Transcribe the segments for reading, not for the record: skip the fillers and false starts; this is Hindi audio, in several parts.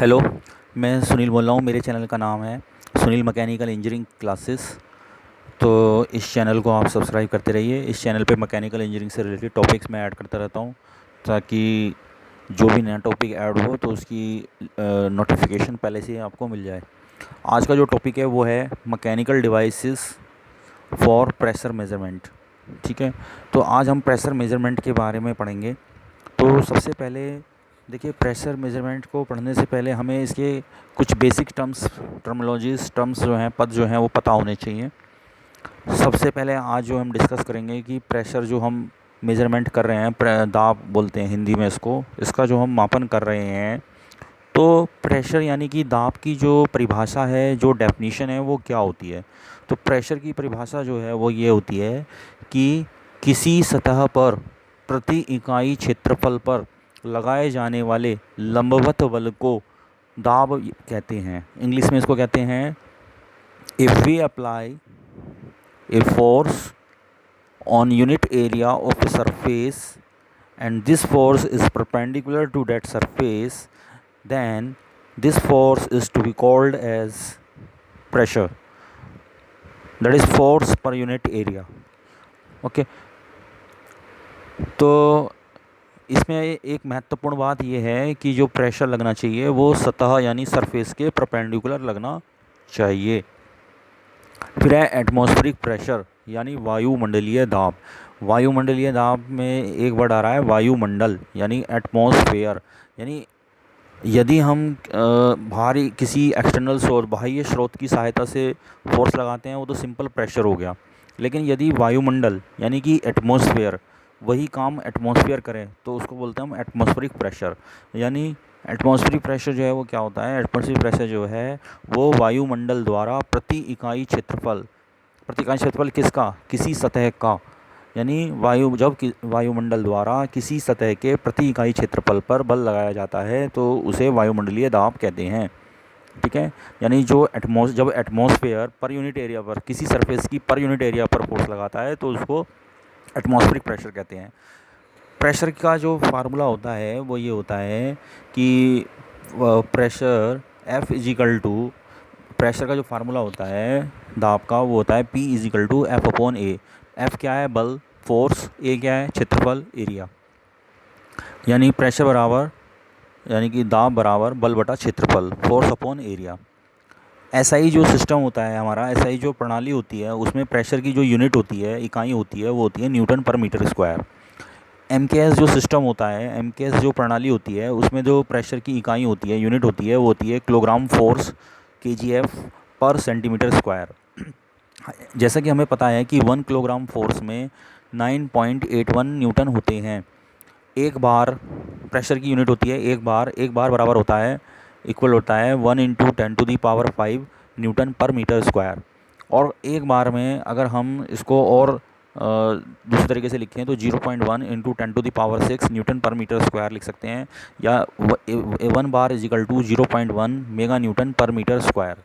हेलो। मैं सुनील बोल रहा हूँ। मेरे चैनल का नाम है सुनील मैकेनिकल इंजीनियरिंग क्लासेस। तो इस चैनल को आप सब्सक्राइब करते रहिए। इस चैनल पे मैकेनिकल इंजीनियरिंग से रिलेटेड टॉपिक्स मैं ऐड करता रहता हूँ, ताकि जो भी नया टॉपिक ऐड हो तो उसकी नोटिफिकेशन पहले से ही आपको मिल जाए। आज का जो टॉपिक है वो है mechanical devices for pressure measurement. ठीक है, तो आज हम प्रेशर मेज़रमेंट के बारे में पढ़ेंगे। तो सबसे पहले देखिए, प्रेशर मेज़रमेंट को पढ़ने से पहले हमें इसके कुछ बेसिक टर्म्स जो हैं, पद जो हैं, वो पता होने चाहिए। सबसे पहले आज जो हम डिस्कस करेंगे कि प्रेशर जो हम मेज़रमेंट कर रहे हैं, दाब बोलते हैं हिंदी में इसको, इसका जो हम मापन कर रहे हैं, तो प्रेशर यानी कि दाब की जो परिभाषा है, जो डेफिनीशन है, वो क्या होती है। तो प्रेशर की परिभाषा जो है वो ये होती है कि किसी सतह पर प्रति इकाई क्षेत्रफल पर लगाए जाने वाले लंबवत बल को दाब कहते हैं। इंग्लिश में इसको कहते हैं, if we apply a force on unit area of a surface and this force is perpendicular to that surface, then this force is to be called as pressure, that is force per unit area. Okay, तो इसमें एक महत्वपूर्ण बात यह है कि जो प्रेशर लगना चाहिए वो सतह यानी सरफेस के परपेंडिकुलर लगना चाहिए। फिर है एटमॉस्फेरिक प्रेशर यानी वायुमंडलीय दाब। वायुमंडलीय दाब में एक वर्ड आ रहा है वायुमंडल यानी एटमॉस्फेयर। यानी यदि हम भारी किसी एक्सटर्नल सोर्स, बाह्य स्रोत की सहायता से फोर्स लगाते हैं वो तो सिंपल प्रेशर हो गया। लेकिन यदि वायुमंडल यानी कि एटमॉस्फेयर वही काम एटमॉस्फेयर करें तो उसको बोलते हैं हम एटमॉस्फेरिक प्रेशर। यानी एटमॉस्फेरिक प्रेशर जो है वो क्या होता है, एटमॉस्फेरिक प्रेशर जो है वो वायुमंडल द्वारा प्रति इकाई क्षेत्रफल किसका, किसी सतह का, यानी वायुमंडल द्वारा किसी सतह के प्रति इकाई क्षेत्रफल पर बल लगाया जाता है तो उसे वायुमंडलीय दाब कहते हैं। ठीक है, यानी जब एटमॉस्फेयर पर यूनिट एरिया पर किसी सरफेस की पर यूनिट एरिया पर फोर्स लगाता है तो उसको एटमॉस्फेरिक प्रेशर कहते हैं। प्रेशर का जो फार्मूला होता है वो ये होता है कि pressure F is equal to, pressure का जो फार्मूला होता है दाब का वो होता है P is equal to F upon A। F क्या है, बल, फोर्स, A क्या है, क्षेत्रफल, एरिया। यानी प्रेशर बराबर यानी कि दाब बराबर बल बटा क्षेत्रफल, फोर्स अपॉन एरिया। SI जो सिस्टम होता है हमारा, SI जो प्रणाली होती है उसमें प्रेशर की जो यूनिट होती है, इकाई होती है, वो होती है न्यूटन पर मीटर स्क्वायर। MKS जो सिस्टम होता है, MKS जो प्रणाली होती है उसमें जो प्रेशर की इकाई होती है, यूनिट होती है, वो होती है किलोग्राम फोर्स, KGF पर सेंटीमीटर स्क्वायर। जैसा कि हमें पता है कि 1 किलोग्राम फोर्स में 9.81 न्यूटन होते हैं। एक बार प्रेशर की यूनिट होती है, एक बार बराबर होता है, इक्वल होता है 1 इंटू 10⁵ न्यूटन पर मीटर स्क्वायर। और एक बार में अगर हम इसको और दूसरे तरीके से लिखें तो 0.1 इंटू 10⁶ न्यूटन पर मीटर स्क्वायर लिख सकते हैं, या 1 बार इजिकल टू 0.1 मेगा न्यूटन पर मीटर स्क्वायर।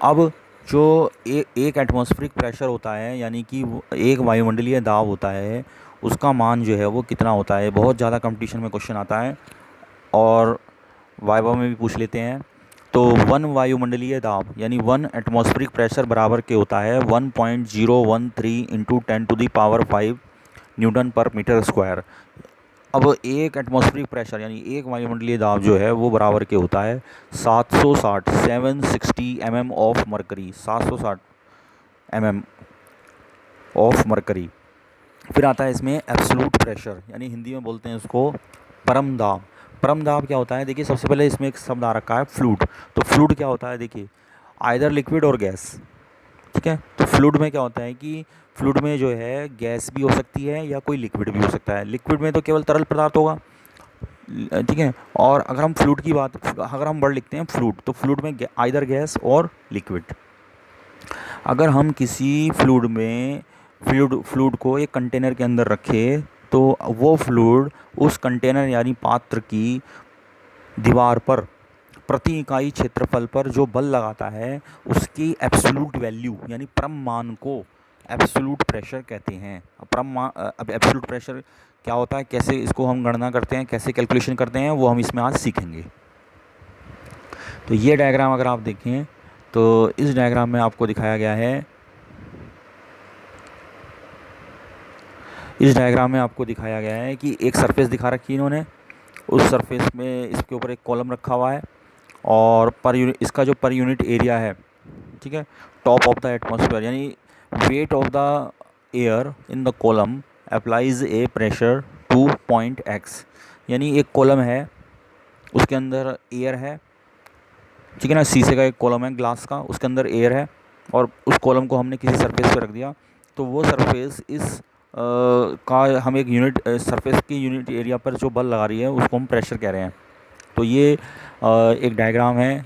अब जो एक एटमॉस्फेरिक प्रेशर होता है यानी कि एक वायुमंडलीय दाब होता है, उसका मान जो है वो कितना होता है, बहुत ज़्यादा कंपटीशन में क्वेश्चन आता है और वाइवा में भी पूछ लेते हैं। तो 1 वायुमंडलीय दाब यानी 1 एटमॉस्फेरिक प्रेशर बराबर के होता है 1.013 इंटू 10⁵ न्यूटन पर मीटर स्क्वायर। अब एक एटमॉस्फेरिक प्रेशर यानी एक वायुमंडलीय दाब जो है वो बराबर के होता है 760 mm of mercury, 760 mm of mercury. फिर आता है इसमें एब्सोल्यूट प्रेशर, यानी हिंदी में बोलते हैं उसको परम दाब। परम दाब क्या होता है, देखिए सबसे पहले इसमें एक शब्द आ रखा है फ्लूइड। तो फ्लूइड क्या होता है, देखिए आइदर लिक्विड और गैस। ठीक है, तो फ्लूइड में क्या होता है कि फ्लूइड में जो है गैस भी हो सकती है या कोई लिक्विड भी हो सकता है। लिक्विड में तो केवल तरल पदार्थ होगा, ठीक है। और अगर हम फ्लूइड की बात, अगर हम वर्ड लिखते हैं फ्लूइड, तो फ्लूइड में आइदर गैस और लिक्विड। अगर हम किसी फ्लूइड को एक कंटेनर के अंदर रखें तो वो फ्लूइड उस कंटेनर यानी पात्र की दीवार पर प्रति इकाई क्षेत्रफल पर जो बल लगाता है उसकी एब्सोल्यूट वैल्यू यानी परम मान को एब्सोल्यूट प्रेशर कहते हैं। अब एब्सोल्यूट प्रेशर क्या होता है, कैसे इसको हम गणना करते हैं, कैसे कैलकुलेशन करते हैं, वो हम इसमें आज सीखेंगे। तो ये डायग्राम अगर आप देखें तो इस डायग्राम में आपको दिखाया गया है, इस डायग्राम में आपको दिखाया गया है कि एक सरफेस दिखा रखी है इन्होंने, उस सरफेस में इसके ऊपर एक कॉलम रखा हुआ है और पर यूनिट इसका जो पर यूनिट एरिया है, ठीक है, टॉप ऑफ द एटमॉस्फेयर यानी weight of the air in the column applies A pressure two point x. यानी एक कॉलम है, उसके अंदर एयर है, ठीक है ना, शीशे का एक कॉलम है ग्लास का, उसके अंदर एयर है और उस कॉलम को हमने किसी सरफेस पर रख दिया, तो वो सरफेस इस का हम एक यूनिट सरफेस की यूनिट एरिया पर जो बल लगा रही है उसको हम प्रेशर कह रहे हैं। तो ये एक डायग्राम है,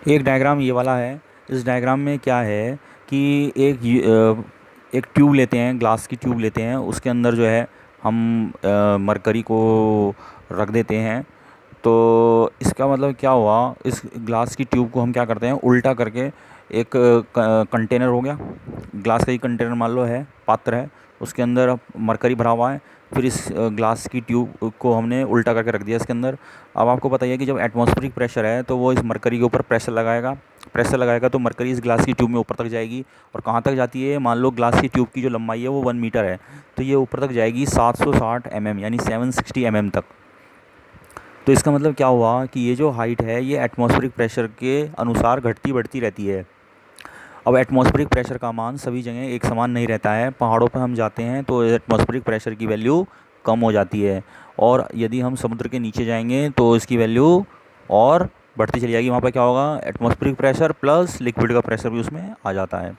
एक डायग्राम ये वाला है। इस डायग्राम में क्या है कि एक ट्यूब लेते हैं, ग्लास की ट्यूब लेते हैं, उसके अंदर जो है हम मरकरी को रख देते हैं। तो इसका मतलब क्या हुआ, इस ग्लास की ट्यूब को हम क्या करते हैं, उल्टा करके एक कंटेनर हो गया, ग्लास का ही कंटेनर मान लो है, पात्र है, उसके अंदर मरकरी भरा हुआ है, फिर इस ग्लास की ट्यूब को हमने उल्टा करके रख दिया इसके अंदर। अब आपको पता है कि जब एटमॉस्फेरिक प्रेशर है तो वो इस मरकरी के ऊपर प्रेशर लगाएगा तो मरकरी इस ग्लास की ट्यूब में ऊपर तक जाएगी। और कहाँ तक जाती है, मान लो ग्लास की ट्यूब की जो लंबाई है वो 1 मीटर है, तो ये ऊपर तक जाएगी 760 mm यानी 760 mm तक। तो इसका मतलब क्या हुआ कि ये जो हाइट है ये एटमॉस्फेरिक प्रेशर के अनुसार घटती बढ़ती रहती है। अब एटमॉस्फेरिक प्रेशर का मान सभी जगह एक समान नहीं रहता है, पहाड़ों पर हम जाते हैं तो एटमॉस्फेरिक प्रेशर की वैल्यू कम हो जाती है, और यदि हम समुद्र के नीचे जाएंगे तो इसकी वैल्यू और बढ़ती चली जाएगी। वहाँ पर क्या होगा, एटमॉस्फेरिक प्रेशर प्लस लिक्विड का प्रेशर भी उसमें आ जाता है।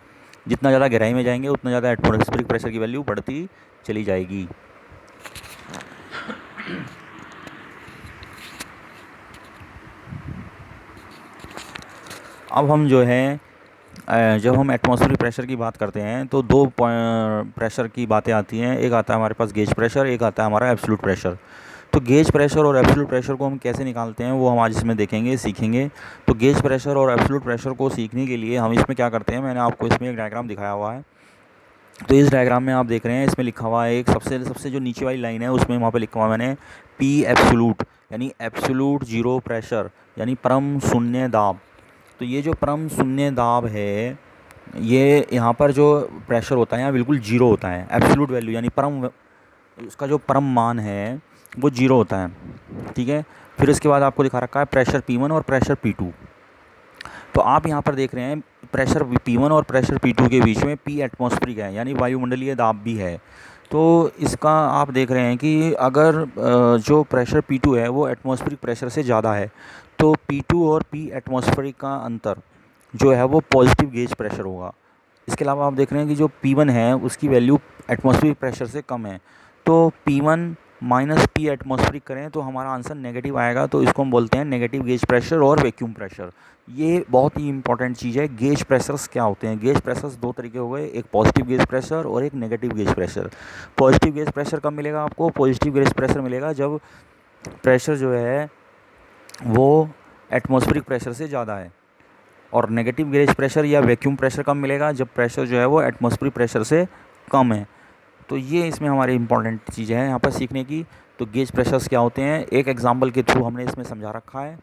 जितना ज़्यादा गहराई में जाएंगे उतना ज़्यादा एटमॉस्फेरिक प्रेशर की वैल्यू बढ़ती चली जाएगी। अब हम जो है जब हम एटमॉस्फेरिक प्रेशर की बात करते हैं तो दो प्रेशर की बातें आती हैं, एक आता है हमारे पास गेज प्रेशर, एक आता है हमारा एब्सोल्यूट प्रेशर। तो गेज प्रेशर और एब्सोल्यूट प्रेशर को हम कैसे निकालते हैं वो हम आज इसमें देखेंगे, सीखेंगे। तो गेज प्रेशर और एब्सोल्यूट प्रेशर को सीखने के लिए हम इसमें क्या करते हैं, मैंने आपको इसमें एक डायग्राम दिखाया हुआ है। तो इस डायग्राम में आप देख रहे हैं, इसमें लिखा हुआ है एक सबसे जो नीचे वाली लाइन है उसमें वहाँ पे लिखा हुआ है मैंने पी एब्सोल्यूट यानी एब्सोल्यूट जीरो प्रेशर यानी परम शून्य दाब। तो ये जो परम शून्य दाब है, ये यहाँ पर जो प्रेशर होता है यहाँ बिल्कुल जीरो होता है, एब्सोल्यूट वैल्यू यानी उसका जो परम मान है वो जीरो होता है, ठीक है। फिर इसके बाद आपको दिखा रखा है प्रेशर P1 और प्रेशर P2। तो आप यहाँ पर देख रहे हैं प्रेशर P1 और प्रेशर P2 के बीच में P एटमॉस्फेरिक है यानी वायुमंडलीय दाब भी है। तो इसका आप देख रहे हैं कि अगर जो प्रेशर P2 है वो एटमॉस्फेरिक प्रेशर से ज़्यादा है तो P2 और P एटमॉस्फेरिक का अंतर जो है वो पॉजिटिव गेज प्रेशर होगा। इसके अलावा आप देख रहे हैं कि जो P1 है उसकी वैल्यू एटमॉस्फेरिक प्रेशर से कम है, तो P1 माइनस P एटमॉस्फेरिक करें तो हमारा आंसर नेगेटिव आएगा। तो इसको हम बोलते हैं नेगेटिव गेज प्रेशर और वैक्यूम प्रेशर। ये बहुत ही इंपॉर्टेंट चीज़ है। गेज प्रेशर्स क्या होते हैं, गेज प्रेशर्स दो तरीके हो गए, एक पॉजिटिव गेज प्रेशर और एक negative gauge pressure. Positive gauge pressure कब मिलेगा आपको, पॉजिटिव गेज प्रेशर मिलेगा जब प्रेशर जो है वो एटमॉस्फेरिक प्रेशर से ज़्यादा है। और नेगेटिव गेज प्रेशर या वैक्यूम प्रेशर कब मिलेगा, जब प्रेशर जो है वो एटमॉस्फेरिक प्रेशर से कम है। तो ये इसमें हमारी इंपॉर्टेंट चीज़ है यहाँ पर सीखने की। तो गेज प्रेशर्स क्या होते हैं, एक एग्जांपल के थ्रू हमने इसमें समझा रखा है।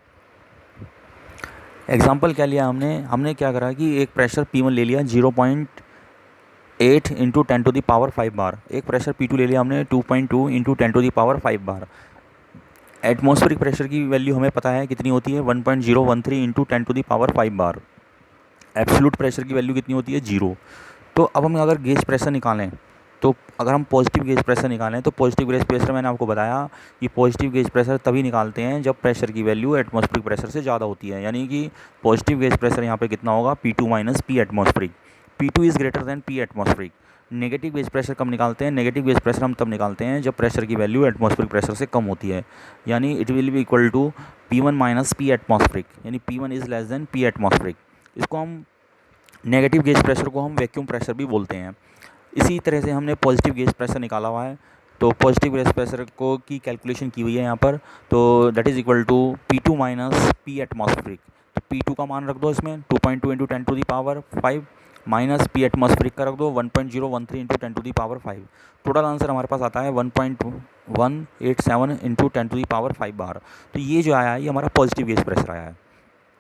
एग्जांपल क्या लिया हमने क्या करा कि एक प्रेशर P1 ले लिया 0.8 इंटू 10⁵ बार, एक प्रेशर P2 ले लिया हमने 2.2 इंटू 10⁵ बार। एटमॉस्फेरिक प्रेशर की वैल्यू हमें पता है कितनी होती है, 1.013 इंटू 10⁵ बार। एब्सोल्यूट प्रेशर की वैल्यू कितनी होती है, 0। तो अब हम अगर गेज प्रेशर निकालें, तो अगर हम पॉजिटिव गेज प्रेशर निकालें तो पॉजिटिव गेज प्रेशर मैंने आपको बताया कि पॉजिटिव गेज प्रेशर तभी निकालते हैं जब प्रेशर की वैल्यू एटमॉस्फेरिक प्रेशर से ज़्यादा होती है। यानी कि पॉजिटिव गेज प्रेशर यहाँ पे कितना होगा, P2 minus P atmospheric, P2 is greater then P atmospheric. Negative gauge pressure कब निकालते हैं, नेगेटिव गेज प्रेशर हम तब निकालते हैं जब प्रेशर की वैल्यू एटमॉस्फेरिक प्रेशर से कम होती है। यानी it will be equal to P1 minus P atmospheric यानी P1 is less than P atmospheric. इसको हम नेगेटिव गेज प्रेशर को हम वैक्यूम प्रेशर भी बोलते हैं। इसी तरह से हमने पॉजिटिव गेज प्रेशर निकाला हुआ है। तो पॉजिटिव गैस प्रेशर को की कैलकुलेशन की हुई है यहाँ पर, तो that is equal to P2 minus P atmospheric. तो P2 का मान रख दो इसमें 2.2 इंटू 10⁵ माइनस P एटमॉस्फेरिक का रख दो 1.013 इंटू 10⁵. टोटल आंसर हमारे पास आता है 1.187 इंटू 10⁵ बार। तो ये जो आया है ये हमारा पॉजिटिव गेज प्रेशर आया है।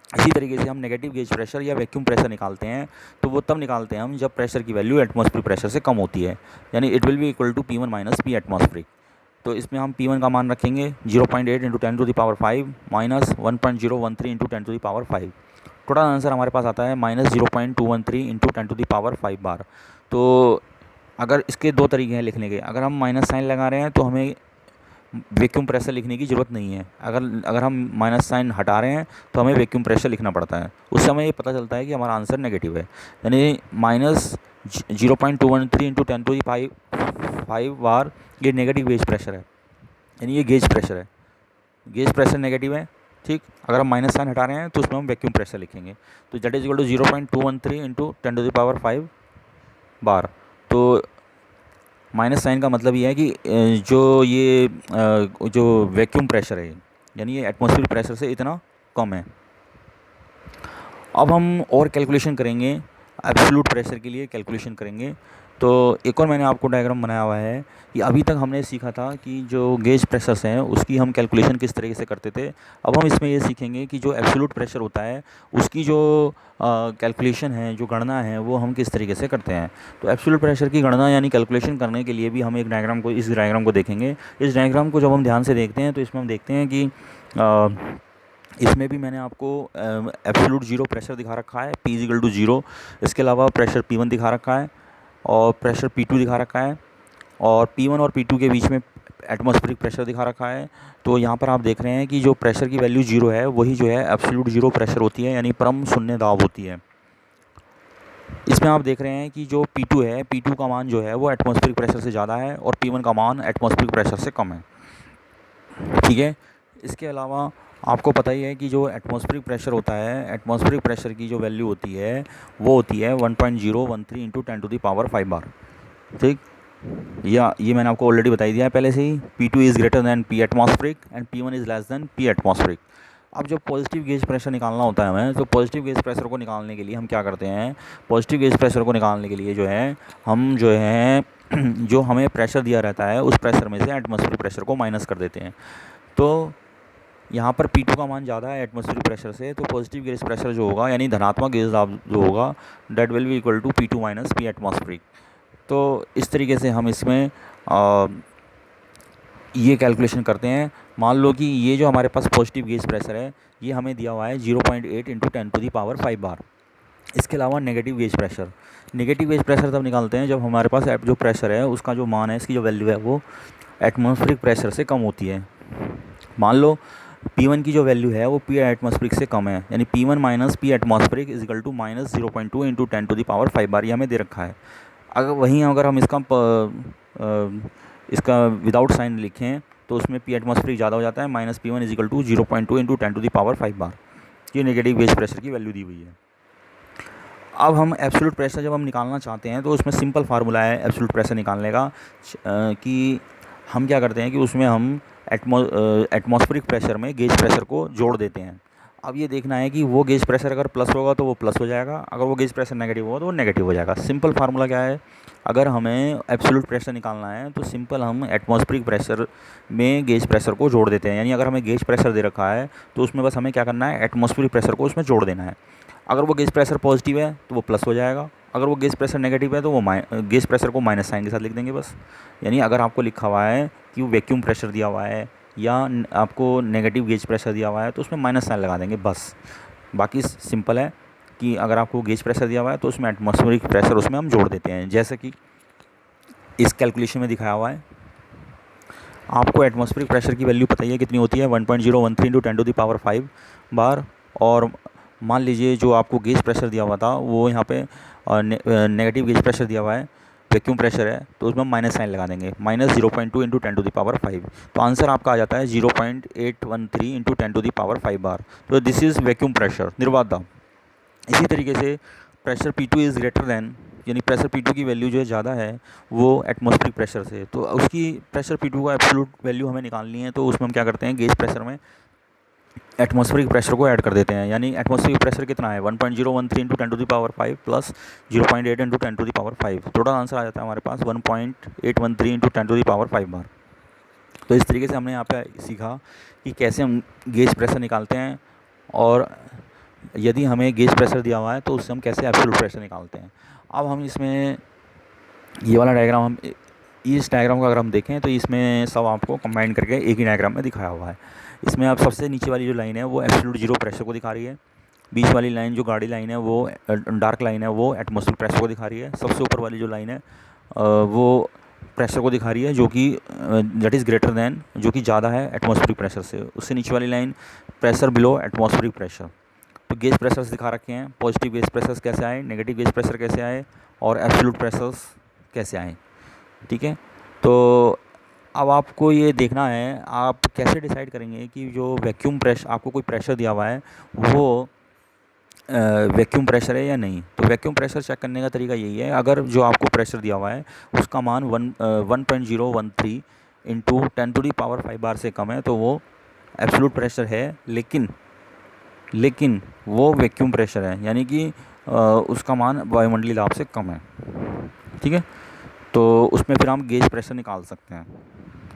इसी तरीके से हम नेगेटिव गेज प्रेशर या वैक्यूम प्रेशर निकालते हैं, तो वो तब निकालते हैं हम जब प्रेशर की वैल्यू एटमॉस्फेरिक प्रेशर से कम होती है, यानी it will be equal to P1 minus P atmospheric. तो इसमें हम P1 का मान रखेंगे 0.8 into 10⁵ minus 1.013 into 10⁵. Total answer हमारे पास आता है -0.213 इंटू 10⁵ बार। तो अगर इसके दो तरीके हैं लिखने के, अगर हम माइनस साइन लगा रहे हैं तो हमें वैक्यूम प्रेशर लिखने की ज़रूरत नहीं है, अगर हम माइनस साइन हटा रहे हैं तो हमें वैक्यूम प्रेशर लिखना पड़ता है। उस समय ये पता चलता है कि हमारा आंसर नेगेटिव है, यानी -0.213 इंटू 10⁵ बार ये नेगेटिव गेज प्रेशर है, यानी ये गेज प्रेशर है, गेज प्रेशर नेगेटिव है। ठीक, अगर हम माइनस साइन हटा रहे हैं तो उसमें हम वैक्यूम प्रेशर लिखेंगे, तो that is equal to 0.213 into 10⁵ bar. तो माइनस साइन का मतलब ये है कि जो वैक्यूम प्रेशर है यानी ये एटमॉस्फेरिक प्रेशर से इतना कम है। अब हम और कैलकुलेशन करेंगे, एब्सोल्यूट प्रेशर के लिए कैलकुलेशन करेंगे। तो एक और मैंने आपको डायग्राम बनाया हुआ है कि अभी तक हमने सीखा था कि जो गेज प्रेशर्स हैं उसकी हम कैलकुलेशन किस तरीके से करते थे। अब हम इसमें ये सीखेंगे कि जो एब्सोल्यूट प्रेशर होता है उसकी जो कैलकुलेशन है, जो गणना है, वो हम किस तरीके से करते हैं। तो एब्सोल्यूट प्रेशर की गणना यानी कैलकुलेशन करने के लिए भी हम इस डायग्राम को देखेंगे। इस डायग्राम को जब हम ध्यान से देखते हैं तो इसमें हम देखते हैं कि इसमें भी मैंने आपको एब्सोल्यूट जीरो प्रेशर दिखा रखा है, P इक्वल टू 0। इसके अलावा प्रेशर P1 दिखा रखा है और प्रेशर P2 दिखा रखा है, और P1 और P2 के बीच में एटमॉस्फेरिक प्रेशर दिखा रखा है। तो यहाँ पर आप देख रहे हैं कि जो प्रेशर की वैल्यू 0 है वही जो है एब्सोल्यूट जीरो प्रेशर होती है, यानी परम शून्य दाब होती है। इसमें आप देख रहे हैं कि जो P2 है, P2 का मान जो है वो एटमॉस्फेरिक प्रेशर से ज़्यादा है और P1 का मान एटमॉस्फेरिक प्रेशर से कम है। ठीक है, इसके अलावा आपको पता ही है कि जो एटमॉस्फेरिक प्रेशर होता है, एटमॉस्फेरिक प्रेशर की जो वैल्यू होती है वो होती है 1.013 इंटू 10⁵ बार। ठीक, या ये मैंने आपको ऑलरेडी बता दिया है पहले से ही, P2 is greater than P atmospheric and P1 is less than P atmospheric. अब जब पॉजिटिव गेज प्रेशर निकालना होता है हमें, तो पॉजिटिव गेज प्रेशर को निकालने के लिए हम क्या करते हैं, पॉजिटिव गेज प्रेशर को निकालने के लिए जो है हम जो है जो हमें प्रेशर दिया रहता है उस प्रेशर में से एटमॉस्फेरिक प्रेशर को माइनस कर देते हैं। तो यहाँ पर P2 का मान ज़्यादा है एटमॉस्फेरिक प्रेशर से, तो पॉजिटिव गेज प्रेशर जो होगा यानी धनात्मक गेज दाब जो होगा that will be equal to P2 minus P atmospheric. तो इस तरीके से हम इसमें ये कैलकुलेशन करते हैं। मान लो कि ये जो हमारे पास पॉजिटिव गेज प्रेशर है ये हमें दिया हुआ है 0.8 इंटू 10⁵ बार। इसके अलावा नेगेटिव गेज प्रेशर तब निकालते हैं जब हमारे पास जो प्रेशर है उसका जो मान है, इसकी जो वैल्यू है वो एटमॉस्फेरिक प्रेशर से कम होती है। मान लो P1 की जो वैल्यू है वो P एटमॉस्फेरिक से कम है, यानी P1 minus P atmospheric is equal to minus 0.2 into 10⁵ bar, ये हमें दे रखा है। अगर हम इसका विदाउट साइन लिखें तो उसमें P एटमॉस्फेरिक ज़्यादा हो जाता है, minus P1 is equal to 0.2 into 10⁵ bar. ये नेगेटिव गेज प्रेशर की वैल्यू दी हुई है। अब हम एब्सोल्यूट प्रेशर जब हम निकालना चाहते हैं तो उसमें सिंपल फार्मूला है एब्सोल्यूट प्रेशर निकालने का, कि हम क्या करते हैं कि उसमें हम एटमॉस्फेरिक प्रेशर में गेज प्रेशर को जोड़ देते हैं। अब ये देखना है कि वो गेज प्रेशर अगर प्लस होगा तो वो प्लस हो जाएगा, अगर वो गेज प्रेशर नेगेटिव होगा तो वो नेगेटिव हो जाएगा। सिंपल फार्मूला क्या है, अगर हमें एब्सोल्यूट प्रेशर निकालना है तो सिंपल हम एटमॉस्फेरिक प्रेशर में गेज प्रेशर को जोड़ देते हैं, यानी अगर हमें गेज प्रेशर दे रखा है तो उसमें बस हमें क्या करना है, एटमॉस्फेरिक प्रेशर को उसमें जोड़ देना है। अगर वो गेज प्रेशर पॉजिटिव है तो वो प्लस हो जाएगा, अगर वो गेज प्रेशर नेगेटिव है तो वो गेज प्रेशर को माइनस साइन के साथ लिख देंगे बस। यानी अगर आपको लिखा हुआ है कि वो वैक्यूम प्रेशर दिया हुआ है या आपको नेगेटिव गेज प्रेशर दिया हुआ है तो उसमें माइनस साइन लगा देंगे बस। बाकी सिंपल है कि अगर आपको गेज प्रेशर दिया हुआ है तो उसमें एटमॉस्फेरिक प्रेशर उसमें हम जोड़ देते हैं, जैसे कि इस कैलकुलेशन में दिखाया हुआ है। आपको एटमॉस्फेरिक प्रेशर की वैल्यू पता ही है कितनी होती है, 1.013 इंटू 10⁵ बार। और मान लीजिए जो आपको गेज प्रेशर दिया हुआ था वो यहाँ पे नेगेटिव गेज प्रेशर दिया हुआ है, वैक्यूम प्रेशर है, तो उसमें माइनस साइन लगा देंगे, माइनस 0.2 इंटू 10⁵। तो आंसर आपका आ जाता है 0.813 इंटू 10⁵ बार। तो दिस इज़ वैक्यूम प्रेशर, निर्वात दाब। इसी तरीके से pressure P2 is greater than यानी प्रेशर P2 की वैल्यू जो है ज़्यादा है वो एटमॉस्फेरिक प्रेशर से, तो उसकी प्रेशर P2 का एब्सोल्यूट वैल्यू हमें निकालनी है। तो उसमें हम क्या करते हैं, गेज प्रेशर में एटमॉस्फेरिक प्रेशर को ऐड कर देते हैं। यानी एटमॉस्फेरिक प्रेशर कितना है, 1.013 into 10⁵ plus 0.8 into 10⁵। Total answer आ जाता है हमारे पास 1.813 इंटू 10⁵ बार। तो इस तरीके से हमने यहाँ पे सीखा कि कैसे हम गेज प्रेशर निकालते हैं, और यदि हमें गेज प्रेशर दिया हुआ है तो उससे हम कैसे एब्सोल्यूट प्रेशर निकालते हैं। अब हम इसमें ये वाला डायग्राम, हम इस डायग्राम को अगर हम देखें तो इसमें सब आपको कंबाइन करके एक ही डायग्राम में दिखाया हुआ है। इसमें आप सबसे नीचे वाली जो लाइन है वो एब्सोल्यूट जीरो प्रेशर को दिखा रही है, बीच वाली लाइन जो गाढ़ी लाइन है वो डार्क लाइन है वो एटमॉस्फेरिक प्रेशर को दिखा रही है, सबसे ऊपर वाली जो लाइन है वो प्रेशर को दिखा रही है जो कि दैट इज़ ग्रेटर दैन, जो कि ज़्यादा है एटमॉस्फेरिक प्रेशर से। उससे नीचे वाली line pressure below atmospheric pressure. तो गेज प्रेशर्स दिखा रखे हैं, पॉजिटिव गेज प्रेशर्स कैसे आए, नेगेटिव गेज प्रेशर कैसे आए, और एब्सोल्यूट प्रेशर्स कैसे आए। ठीक है, तो अब आपको ये देखना है आप कैसे डिसाइड करेंगे कि जो वैक्यूम प्रेशर, आपको कोई प्रेशर दिया हुआ है वो वैक्यूम प्रेशर है या नहीं। तो वैक्यूम प्रेशर चेक करने का तरीका यही है, अगर जो आपको प्रेशर दिया हुआ है उसका मान 1.013 इंटू 10⁵ बार से कम है तो वो एब्सोल्यूट प्रेशर है, लेकिन वो वैक्यूम प्रेशर है, यानी कि उसका मान वायुमंडलीय दाब से कम है। ठीक है, तो उसमें फिर हम गेज प्रेशर निकाल सकते हैं।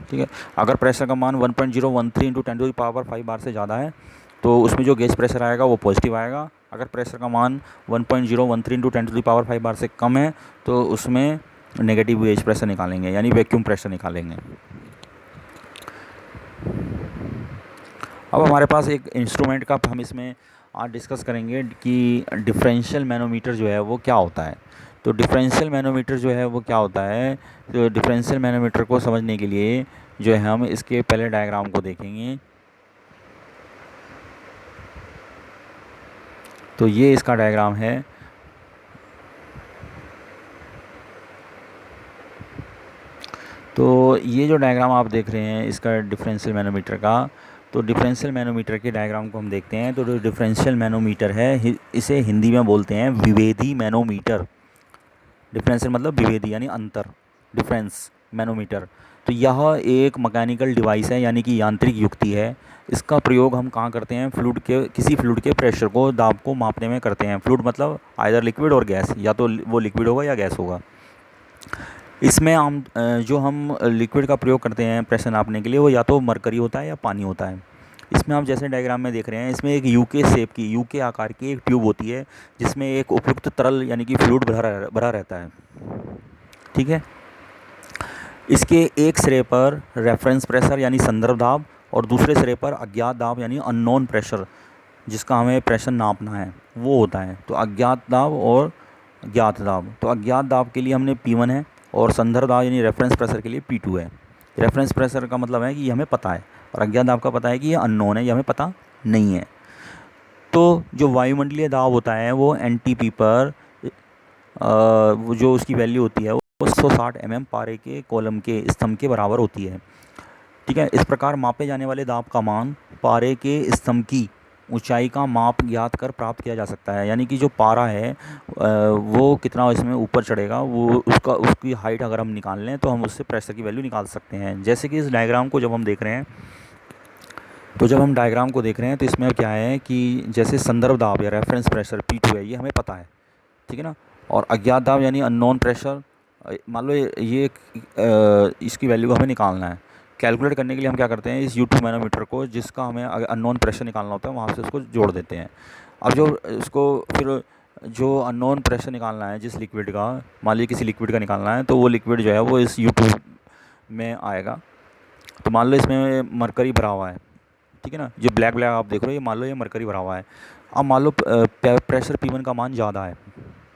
ठीक है, अगर प्रेशर का मान 1.013 इंटू 10⁵ बार से ज़्यादा है तो उसमें जो गेज प्रेशर आएगा वो पॉजिटिव आएगा। अगर प्रेशर का मान 1.013 इंटू 10⁵ बार से कम है तो उसमें नेगेटिव गेज प्रेशर निकालेंगे, यानी वैक्यूम प्रेशर निकालेंगे। अब हमारे पास एक इंस्ट्रूमेंट का हम इसमें आज डिस्कस करेंगे कि डिफरेंशियल मैनोमीटर जो है वो क्या होता है। तो डिफरेंशियल मैनोमीटर जो है वो क्या होता है, तो डिफरेंशियल मैनोमीटर को समझने के लिए जो है हम इसके पहले डायग्राम को देखेंगे। तो ये इसका डायग्राम है। तो ये जो डायग्राम आप देख रहे हैं इसका डिफरेंशियल मैनोमीटर का, तो डिफरेंशियल मैनोमीटर के डायग्राम को हम देखते हैं। तो जो डिफरेंशियल मैनोमीटर है इसे हिंदी में बोलते हैं विभेदी मैनोमीटर। डिफरेंशियल मतलब विभेदी यानी अंतर, डिफरेंस मैनोमीटर। तो यह एक मैकेनिकल डिवाइस है, यानी कि यांत्रिक युक्ति है। इसका प्रयोग हम कहाँ करते हैं, फ्लूइड के, किसी फ्लूइड के प्रेशर को, दाब को मापने में करते हैं। फ्लूइड मतलब आइदर लिक्विड और गैस, या तो वो लिक्विड होगा या गैस होगा। इसमें हम जो हम लिक्विड का प्रयोग करते हैं प्रेशर नापने के लिए वो या तो मरकरी होता है या पानी होता है। इसमें आप जैसे डायग्राम में देख रहे हैं, इसमें एक यूके शेप की, यूके आकार की एक ट्यूब होती है जिसमें एक उपयुक्त तरल यानी कि फ्लूइड भरा रहता है। ठीक है, इसके एक सिरे पर रेफरेंस प्रेशर यानी संदर्भ दाब और दूसरे सिरे पर अज्ञात दाब यानी अननोन प्रेशर, जिसका हमें प्रेशर नापना है, वो होता है। तो अज्ञात दाब और ज्ञात दाब, तो अज्ञात दाब के लिए हमने P1 है और संदर्भ दाब यानी रेफरेंस प्रेशर के लिए P2 है। रेफरेंस प्रेशर का मतलब है कि ये हमें पता है, और अज्ञात दाब का पता है कि ये अननोन है, ये हमें पता नहीं है। तो जो वायुमंडलीय दाब होता है वो NTP पर वो जो उसकी वैल्यू होती है वो 160 mm पारे के कॉलम के स्तंभ के बराबर होती है। ठीक है, इस प्रकार मापे जाने वाले दाब का मान पारे के स्तंभ की ऊंचाई का माप ज्ञात कर प्राप्त किया जा सकता है। यानी कि जो पारा है वो कितना इसमें ऊपर चढ़ेगा, वो उसकी हाइट अगर हम निकाल लें तो हम उससे प्रेशर की वैल्यू निकाल सकते हैं। जैसे कि इस डायग्राम को जब हम देख रहे हैं, तो जब हम डायग्राम को देख रहे हैं तो इसमें क्या है कि जैसे संदर्भ दाब या रेफरेंस प्रेशर P2 है, ये हमें पता है। ठीक है ना, और अज्ञात दाब यानी अननोन प्रेशर, मान लो ये इसकी वैल्यू को हमें निकालना है। कैलकुलेट करने के लिए हम क्या करते हैं, इस U2 मैनोमीटर को, जिसका हमें अननोन प्रेशर निकालना होता है, वहाँ से उसको जोड़ देते हैं। अब जो उसको फिर जो अननोन प्रेशर निकालना है जिस लिक्विड का, मान लीजिए किसी लिक्विड का निकालना है, तो वो लिक्विड जो है वो इस U2 में आएगा। तो मान लो इसमें मरकरी भरा हुआ है। ठीक है ना, जो ब्लैक ब्लैक आप देख रहे हो, ये मान लो ये मरकरी भरा हुआ है। अब मान लो प्रेशर P1 का मान ज़्यादा है।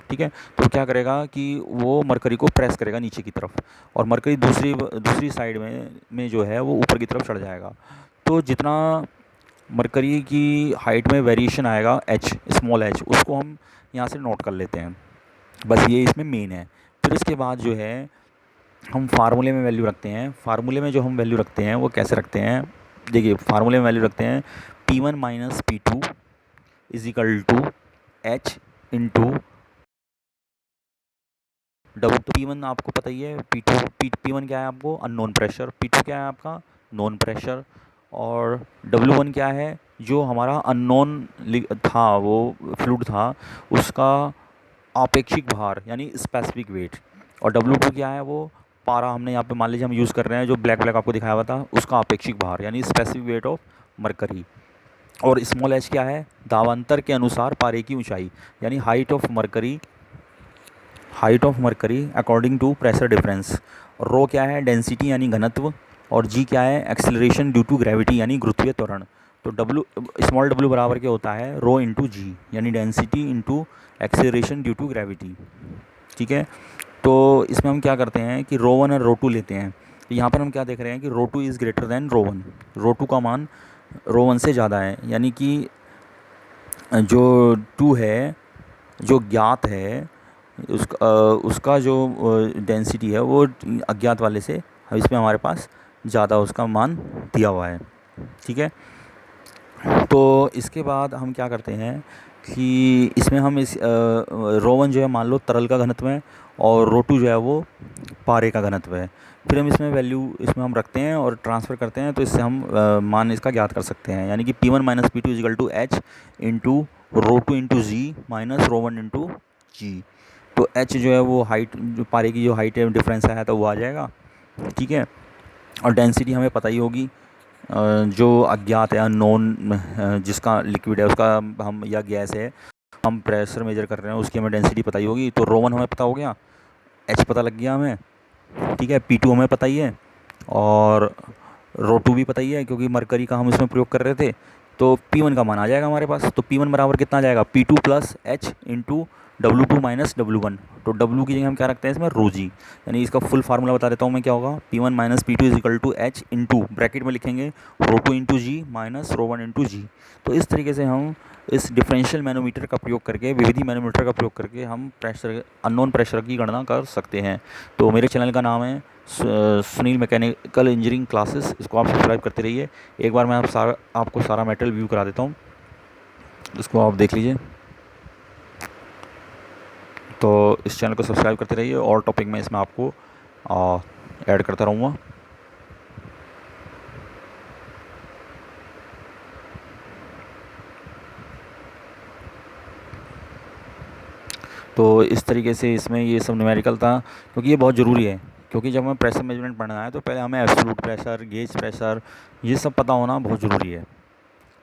ठीक है, तो क्या करेगा कि वो मरकरी को प्रेस करेगा नीचे की तरफ, और मरकरी दूसरी साइड में जो है वो ऊपर की तरफ चढ़ जाएगा। तो जितना मरकरी की हाइट में वेरिएशन आएगा h, स्मॉल h, उसको हम यहाँ से नोट कर लेते हैं। बस ये इसमें मेन है। फिर इसके बाद जो है हम फार्मूले में वैल्यू रखते हैं। फार्मूले में जो हम वैल्यू रखते हैं वो कैसे रखते हैं, देखिए फार्मूले में वैल्यू रखते हैं P1 minus P2 is equal to H into P1 आपको पता ही है, P1 क्या है आपको अननोन प्रेशर, P2 क्या है आपका नोन प्रेशर, और W1 क्या है जो हमारा अननोन था, वो फ्लूइड था उसका आपेक्षिक भार यानी स्पेसिफिक वेट, और W2 क्या है वो पारा, हमने यहाँ पे मान लीजिए हम यूज़ कर रहे हैं जो ब्लैक ब्लैक आपको दिखाया हुआ था उसका आपेक्षिक भार यानी स्पेसिफिक वेट ऑफ मरकरी, और स्मॉल h क्या है दावांतर के अनुसार पारे की ऊंचाई यानी height of mercury according to pressure difference, rho क्या है डेंसिटी यानी घनत्व, और जी क्या है एक्सेलरेशन ड्यू टू ग्रेविटी यानी गुरुत्वीय त्वरण। तो डब्ल्यू स्मॉल डब्ल्यू बराबर क्या होता है रो इंटू जी यानी density into acceleration due to gravity. ठीक है, तो इसमें हम क्या करते हैं कि रो वन और रो टू लेते हैं। तो यहाँ पर हम क्या देख रहे हैं कि rho two is greater than rho one, rho two का मान रो वन से ज़्यादा है, यानी कि जो टू है जो ज्ञात है उसका जो डेंसिटी है वो अज्ञात वाले से इसमें हमारे पास ज़्यादा उसका मान दिया हुआ है। ठीक है, तो इसके बाद हम क्या करते हैं कि इसमें हम इस रो वन जो है मान लो तरल का घनत्व है और रो टू जो है वो पारे का घनत्व है, फिर हम इसमें वैल्यू इसमें हम रखते हैं और ट्रांसफ़र करते हैं, तो इससे हम मान इसका ज्ञात कर सकते हैं, यानी कि P1 minus P2 is equal to H into rho two into ji minus rho one into जी। तो h जो है वो हाइट जो पारे की जो हाइट है डिफरेंस आया तो वो आ जाएगा। ठीक है, और डेंसिटी हमें पता ही होगी जो अज्ञात है अननोन जिसका लिक्विड है उसका हम या गैस है हम प्रेशर मेजर कर रहे हैं उसकी हमें डेंसिटी पता ही होगी। तो रो वन हमें पता हो गया, h पता लग गया हमें। ठीक है, P2 हमें पता ही है और रो टू भी पता ही है क्योंकि मरकरी का हम इसमें प्रयोग कर रहे थे। तो P1 का मान आ जाएगा हमारे पास। तो P1 बराबर कितना आ जाएगा P2 plus H into W2 minus W1। तो W की जगह हम क्या रखते हैं इसमें रो जी, यानी इसका फुल फार्मूला बता देता हूँ मैं क्या होगा P1 minus P2 is equal to H into bracket में लिखेंगे रो टू इंटू जी माइनस रो वन इंटू जी। तो इस तरीके से हम इस डिफरेंशियल मैनोमीटर का प्रयोग करके विविधि मैनोमीटर का प्रयोग करके हम प्रेशर अननोन प्रेशर की गणना कर सकते हैं। तो मेरे चैनल का नाम है सुनील मैकेनिकल इंजीनियरिंग क्लासेस, इसको आप सब्सक्राइब करते रहिए। एक बार मैं आपको सारा मटेरियल व्यू करा देता हूँ, इसको आप देख लीजिए। तो इस चैनल को सब्सक्राइब करते रहिए और टॉपिक में इसमें आपको ऐड करता रहूँगा। तो इस तरीके से इसमें ये सब न्यूमेरिकल था क्योंकि ये बहुत ज़रूरी है, क्योंकि जब हमें प्रेशर मेजरमेंट पढ़ना है तो पहले हमें एब्सोल्यूट प्रेशर गेज प्रेशर ये सब पता होना बहुत ज़रूरी है,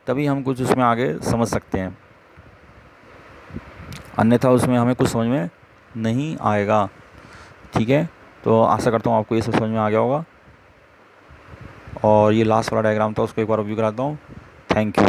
तभी हम कुछ उसमें आगे समझ सकते हैं, अन्यथा उसमें हमें कुछ समझ में नहीं आएगा। ठीक है, तो आशा करता हूँ आपको ये सब समझ में आ गया होगा। और ये लास्ट वाला डायग्राम था उसको एक बार रिव्यू कराता हूँ। Thank you.